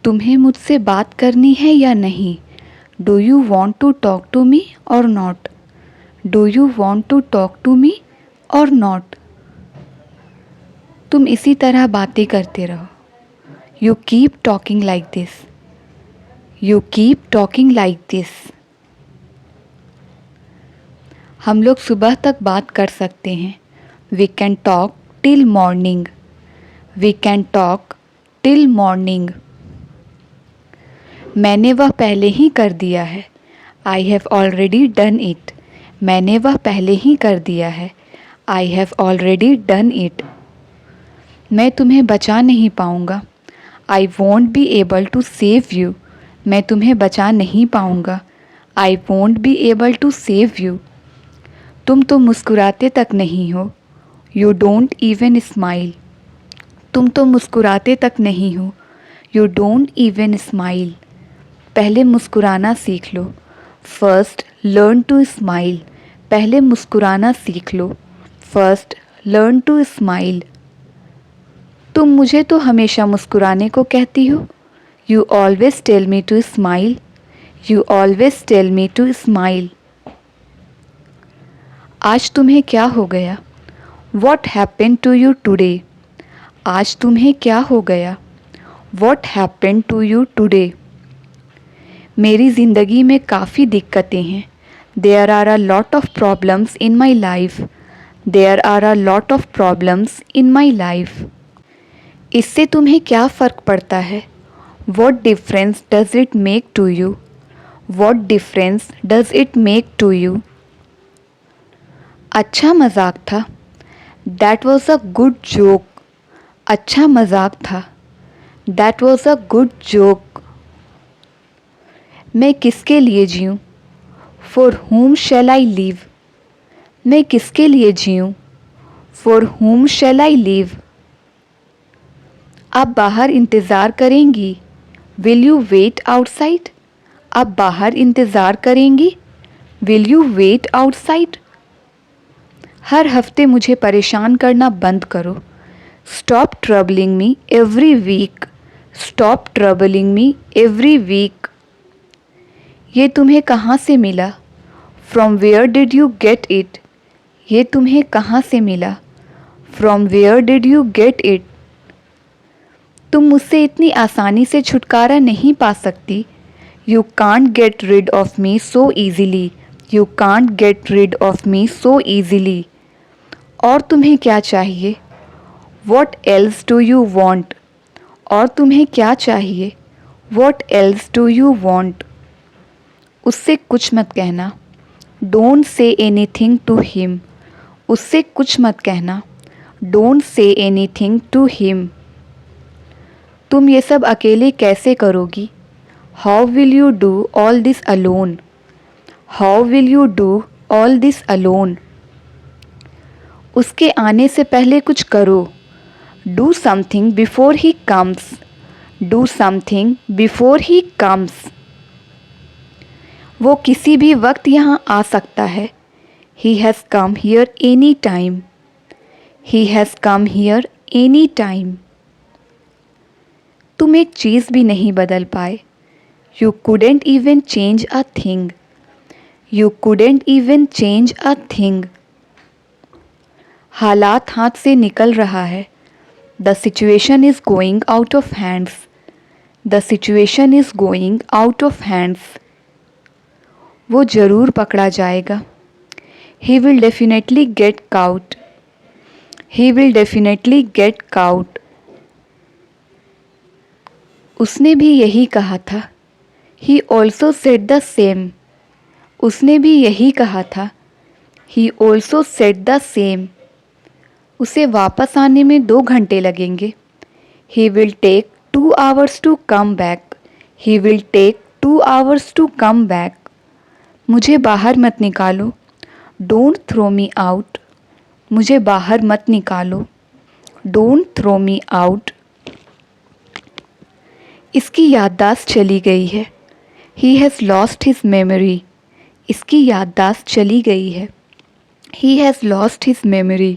तुम्हें मुझसे बात करनी है या नहीं? Do you want to talk to me or not? Do you want to talk to me or not? तुम इसी तरह बातें करते रहो। You keep talking like this. You keep talking like this. हम लोग सुबह तक बात कर सकते हैं। We can talk till morning. We can talk till morning. मैंने वह पहले ही कर दिया है। I have already done it. मैंने वह पहले ही कर दिया है। I have already done it. मैं तुम्हें बचा नहीं पाऊँगा। I won't be able to save you. मैं तुम्हें बचा नहीं पाऊँगा। I won't be able to save you. तुम तो मुस्कुराते तक नहीं हो। You don't even smile. तुम तो मुस्कुराते तक नहीं हो। You don't even smile. पहले मुस्कुराना सीख लो। First learn to smile. पहले मुस्कुराना सीख लो। First learn to smile. तुम मुझे तो हमेशा मुस्कुराने को कहती हो। You always tell me to smile. You always tell me to smile. आज तुम्हें क्या हो गया? What happened to you today? आज तुम्हें क्या हो गया? What happened to you today? मेरी ज़िंदगी में काफ़ी दिक्कतें हैं। There are a lot of problems in my life. There are a lot of problems in my life. इससे तुम्हें क्या फ़र्क पड़ता है? What difference does it make to you? What difference does it make to you? अच्छा मजाक था। That was a good joke. अच्छा मजाक था। That was a good joke. मैं किसके लिए जीऊँ? For whom shall I live? मैं किसके लिए जीऊँ? For whom shall I live? आप बाहर इंतज़ार करेंगी? Will you wait outside? आप बाहर इंतज़ार करेंगी? Will you wait outside? हर हफ्ते मुझे परेशान करना बंद करो। Stop troubling me every week. Stop troubling me every week. ये तुम्हें कहाँ से मिला? From where did you get it? ये तुम्हें कहाँ से मिला? From where did you get it? तुम मुझसे इतनी आसानी से छुटकारा नहीं पा सकती। You can't get rid of me so easily. You can't get rid of me so easily. और तुम्हें क्या चाहिए? What else do you want? और तुम्हें क्या चाहिए? What else do you want? उससे कुछ मत कहना। Don't say anything to him. उससे कुछ मत कहना। Don't say anything to him. तुम ये सब अकेले कैसे करोगी? How will you do all this alone? How will you do all this alone? उसके आने से पहले कुछ करो। Do something before he comes. Do something before he comes. वो किसी भी वक्त यहाँ आ सकता है। He has come here any time. He has come here any time. तुम एक चीज़ भी नहीं बदल पाए। You couldn't even change a thing. You couldn't even change a thing. हालात हाथ से निकल रहा है। The situation is going out of hands. The situation is going out of hands. वो ज़रूर पकड़ा जाएगा। He will definitely get caught. He will definitely get caught. उसने भी यही कहा था। He also said the same. उसने भी यही कहा था। He also said the same. उसे वापस आने में 2 घंटे लगेंगे। He will take 2 hours to come back. He will take 2 hours to come back. मुझे बाहर मत निकालो। Don't throw me out. मुझे बाहर मत निकालो। Don't throw me out. इसकी याददाश्त चली गई है। He has lost his memory. इसकी याददाश्त चली गई है। He has lost his memory.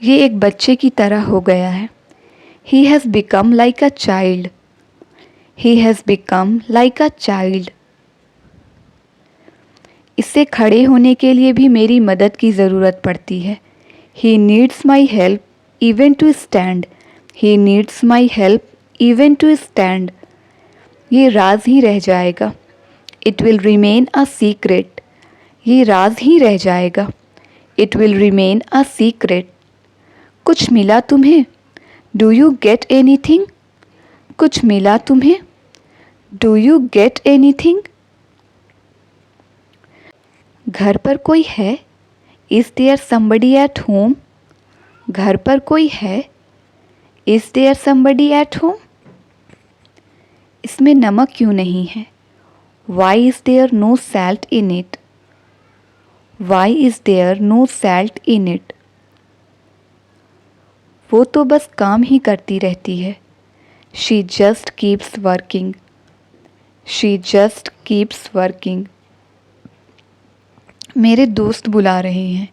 ये एक बच्चे की तरह हो गया है। He has become like a child. He has become like a child. इससे खड़े होने के लिए भी मेरी मदद की ज़रूरत पड़ती है. He needs my help even to stand. He needs my help even to stand. ये राज ही रह जाएगा. It will remain a secret. ये राज ही रह जाएगा. It will remain a secret. कुछ मिला तुम्हें? Do you get anything? कुछ मिला तुम्हें? Do you get anything? घर पर कोई है? Is there somebody at home? घर पर कोई है? Is there somebody at home? इसमें नमक क्यों नहीं है? Why is there no salt in it? Why is there no salt in it? वो तो बस काम ही करती रहती है. She just keeps working. She just keeps working. मेरे दोस्त बुला रहे हैं.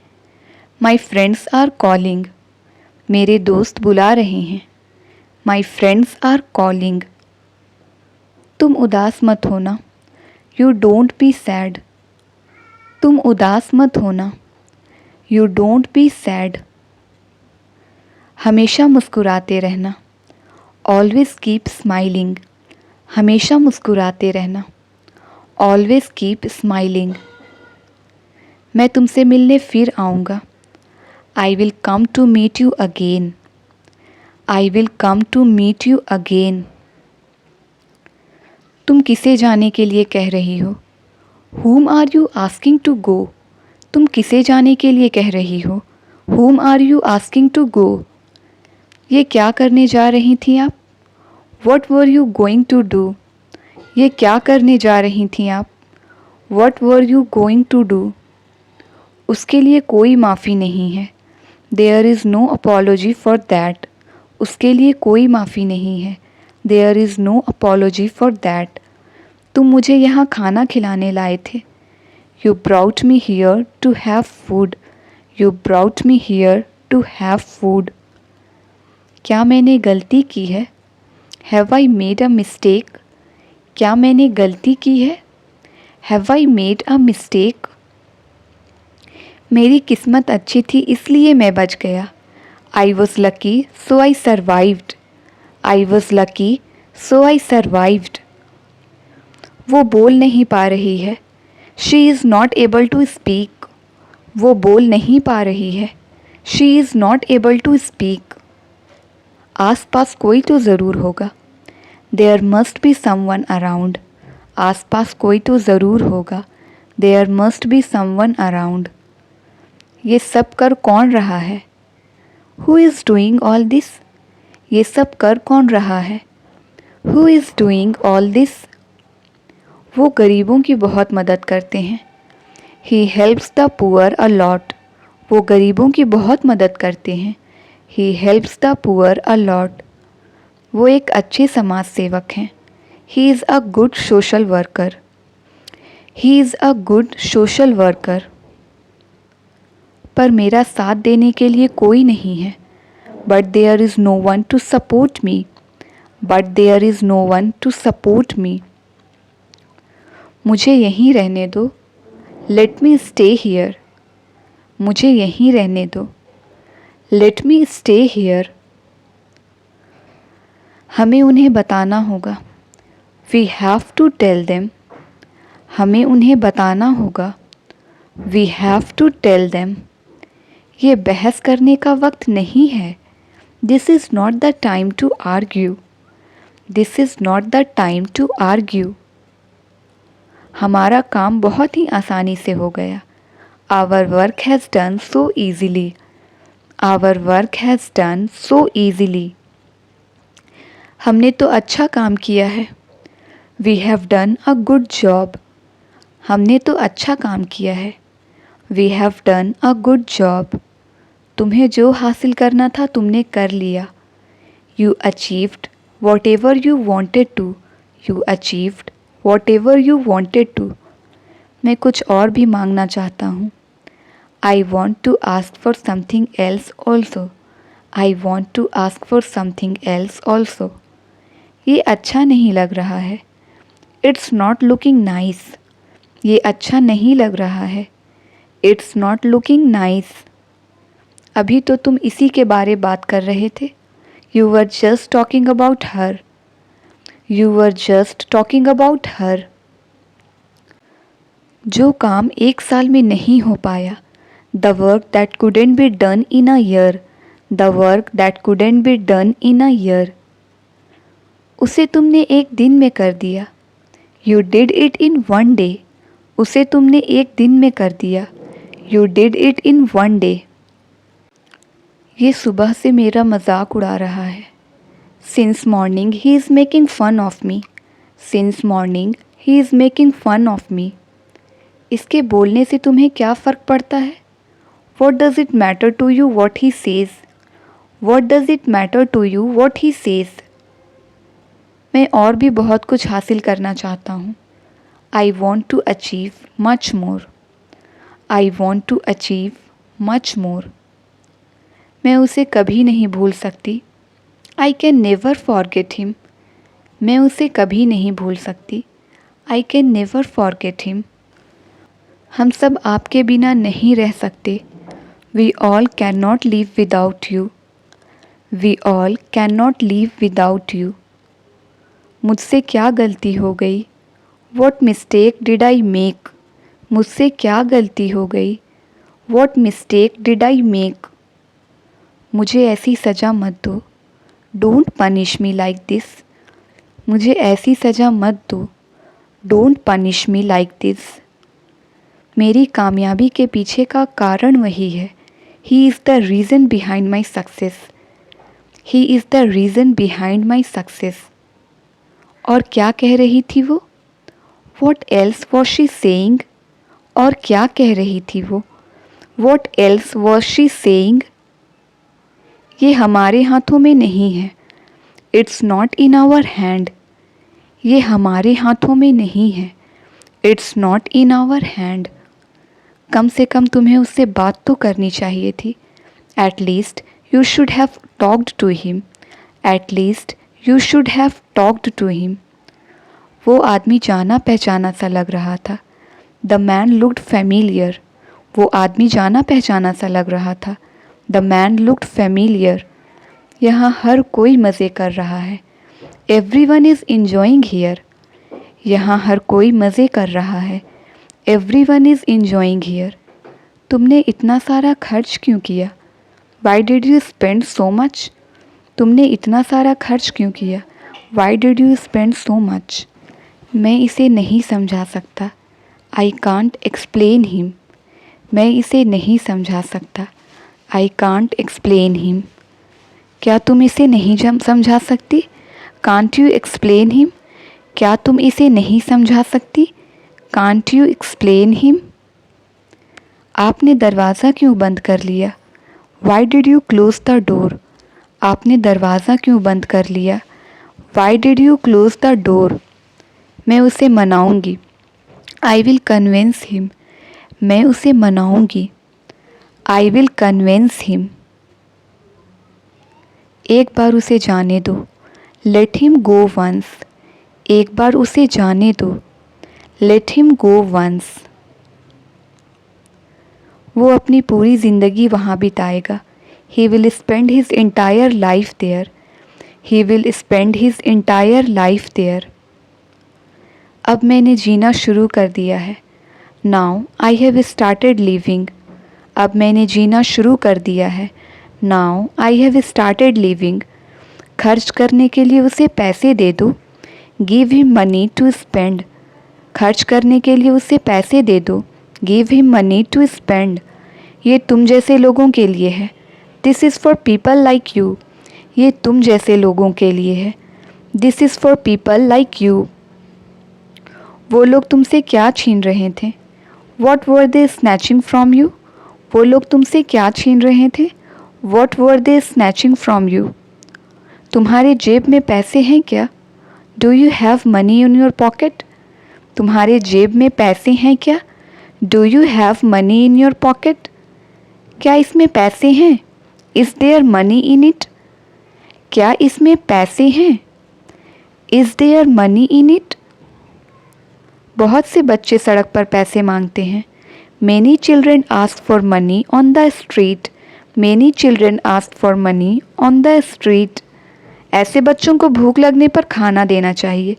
My friends are calling. मेरे दोस्त बुला रहे हैं. My friends are calling. तुम उदास मत होना. You don't be sad. तुम उदास मत होना. You don't be sad. हमेशा मुस्कुराते रहना. Always keep smiling. हमेशा मुस्कुराते रहना. Always keep smiling. मैं तुमसे मिलने फिर आऊँगा. I will come to meet you again. I will come to meet you again. तुम किसे जाने के लिए कह रही हो? Whom are you asking to go? तुम किसे जाने के लिए कह रही हो? Whom are you asking to go? ये क्या करने जा रही थी आप? What were you going to do? ये क्या करने जा रही थी आप? What were you going to do? उसके लिए कोई माफ़ी नहीं है. There is no apology for that. उसके लिए कोई माफ़ी नहीं है. There is no apology for that. तुम मुझे यहाँ खाना खिलाने लाए थे. You brought me here to have food. You brought me here to have food. क्या मैंने गलती की है? Have I made a mistake? क्या मैंने गलती की है? Have I made a mistake? मेरी किस्मत अच्छी थी इसलिए मैं बच गया. I was lucky so I survived. I was lucky so I survived. वो बोल नहीं पा रही है. She is not able to speak. वो बोल नहीं पा रही है. She is not able to speak. आस पास कोई तो ज़रूर होगा. There must be someone around. आस पास कोई तो ज़रूर होगा. There must be someone around. ये सब कर कौन रहा है? Who is doing all this? ये सब कर कौन रहा है? Who is doing all this? वो गरीबों की बहुत मदद करते हैं. He helps the poor a lot. वो गरीबों की बहुत मदद करते हैं. He helps the poor a lot. वो एक अच्छे समाज सेवक हैं. He is a good social worker. He is a good social worker. पर मेरा साथ देने के लिए कोई नहीं है. But there is no one to support me. But there is no one to support me. मुझे यहीं रहने दो. Let me stay here. मुझे यहीं रहने दो. Let me stay here. हमें उन्हें बताना होगा. We have to tell them. हमें उन्हें बताना होगा. We have to tell them. ये बहस करने का वक्त नहीं है. This is not the time to argue. This is not the time to argue. हमारा काम बहुत ही आसानी से हो गया. Our work has done so easily. Our work has done so easily. हमने तो अच्छा काम किया है. We have done a good job. हमने तो अच्छा काम किया है. We have done a good job. तुम्हें जो हासिल करना था तुमने कर लिया. You achieved whatever you wanted to. You achieved whatever you wanted to. मैं कुछ और भी मांगना चाहता हूँ. I want to ask for something else also. I want to ask for something else also. ये अच्छा नहीं लग रहा है। It's not looking nice. ये अच्छा नहीं लग रहा है। It's not looking nice. अभी तो तुम इसी के बारे बात कर रहे थे। You were just talking about her. You were just talking about her. जो काम 1 साल में नहीं हो पाया, the work that couldn't be done in a year, the work that couldn't be done in a year, उसे तुमने एक दिन में कर दिया। You did it in one day. उसे तुमने एक दिन में कर दिया। You did it in one day. ये सुबह से मेरा मजाक उड़ा रहा है। Since morning he is making fun of me. Since morning he is making fun of me. इसके बोलने से तुम्हें क्या फ़र्क पड़ता है? What does it matter to you what he says. What does it matter to you what he says. मैं और भी बहुत कुछ हासिल करना चाहता हूँ। I want to achieve much more. I want to achieve much more. मैं उसे कभी नहीं भूल सकती। I can never forget him. मैं उसे कभी नहीं भूल सकती। I can never forget him. हम सब आपके बिना नहीं रह सकते। We all can not live without you. We all can not live without you. मुझसे क्या गलती हो गई? What mistake did I make. मुझसे क्या गलती हो गई? What mistake did I make. मुझे ऐसी सज़ा मत दो। Don't punish me like this. मुझे ऐसी सज़ा मत दो। Don't punish me like this. मेरी कामयाबी के पीछे का कारण वही है। He is the reason behind my success. He is the reason behind my success. और क्या कह रही थी वो? What else was she saying. और क्या कह रही थी वो? What else was she saying. ये हमारे हाथों में नहीं है। It's not in our hand. ये हमारे हाथों में नहीं है। It's not in our hand. कम से कम तुम्हें उससे बात तो करनी चाहिए थी। At least you should have talked to him. At least you should have talked to him. वो आदमी जाना पहचाना सा लग रहा था। The man looked familiar. वो आदमी जाना पहचाना सा लग रहा था। The man looked familiar. यहाँ हर कोई मज़े कर रहा है। Everyone is enjoying here. यहाँ हर कोई मज़े कर रहा है। Everyone is enjoying here. तुमने इतना सारा खर्च क्यों किया? Y did you spend so much. तुमने इतना सारा खर्च क्यों किया? Y did you spend so much. मैं इसे नहीं समझा सकता। I can't explain him. मैं इसे नहीं समझा सकता। I can't explain him. क्या तुम इसे नहीं समझा सकती? Can't you explain him. क्या तुम इसे नहीं समझा सकती? Can't you explain him. आपने दरवाज़ा क्यों बंद कर लिया? Why did you close the door. आपने दरवाज़ा क्यों बंद कर लिया? Why did you close the door. मैं उसे मनाऊंगी। I will convince him. मैं उसे मनाऊंगी। I will convince him. एक बार उसे जाने दो। Let him go once. एक बार उसे जाने दो। Let him go once. वो अपनी पूरी ज़िंदगी वहाँ बिताएगा। He will spend his entire life there. He will spend his entire life there. अब मैंने जीना शुरू कर दिया है। Now I have started living. अब मैंने जीना शुरू कर दिया है। Now I have started living. खर्च करने के लिए उसे पैसे दे दो। Give him money to spend. खर्च करने के लिए उसे पैसे दे दो। Give him money to spend. ये तुम जैसे लोगों के लिए है। This is for people like you. ये तुम जैसे लोगों के लिए है। This is for people like you. वो लोग तुमसे क्या छीन रहे थे? What were they snatching from you. वो लोग तुमसे क्या छीन रहे थे? What were they snatching from you. तुम्हारे जेब में पैसे हैं क्या? Do you have money in your pocket. तुम्हारे जेब में पैसे हैं क्या? Do you have money in your pocket. क्या इसमें पैसे हैं? Is their money in it. क्या इसमें पैसे हैं? Is their money in it? बहुत से बच्चे सड़क पर पैसे मांगते हैं। Many children ask for money on the street. Many children ask for money on the street. ऐसे बच्चों को भूख लगने पर खाना देना चाहिए।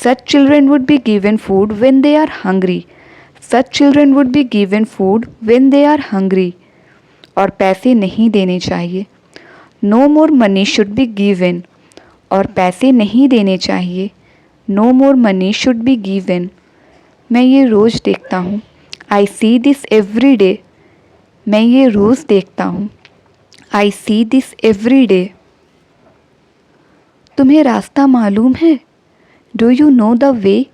Such children would be given food when they are hungry. Such children would be given food when they are hungry. और पैसे नहीं देने चाहिए। No more money should be given. और पैसे नहीं देने चाहिए। No more money should be given. मैं ये रोज़ देखता हूँ। I see this every day. मैं ये रोज़ देखता हूँ। I see this every day. तुम्हें रास्ता मालूम है? Do you know the way?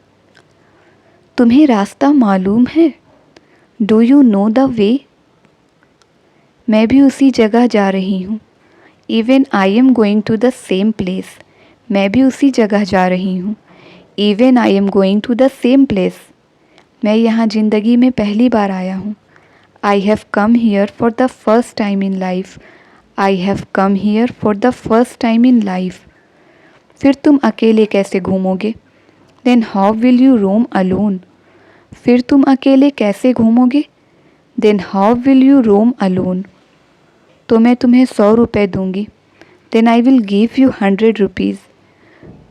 तुम्हें रास्ता मालूम है? Do you know the way? मैं भी उसी जगह जा रही हूँ। Even I am going to the same place. मैं भी उसी जगह जा रही हूँ। Even I am going to the same place. मैं यहाँ ज़िंदगी में पहली बार आया हूँ। I have come here for the first time in life. I have come here for the first time in life. फिर तुम अकेले कैसे घूमोगे? Then how will you roam alone? फिर तुम अकेले कैसे घूमोगे? Then how will you roam alone? तो मैं तुम्हें 100 रुपये दूँगी। Then I will give you 100 rupees.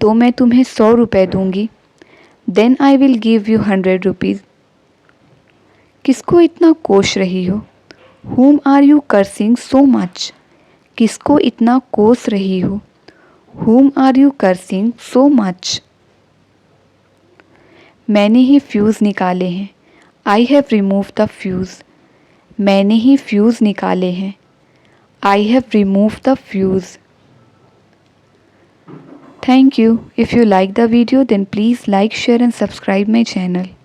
तो मैं तुम्हें 100 रुपये दूँगी। Then I will give you 100 rupees. किसको इतना कोस रही हो? Whom are you cursing so much? किसको इतना कोस रही हो? Whom are you cursing so much? मैंने ही फ्यूज़ निकाले हैं। I have removed the fuse. मैंने ही फ्यूज़ निकाले हैं। I have removed the fuse. Thank you. If you like the video, then please like, share and subscribe my channel.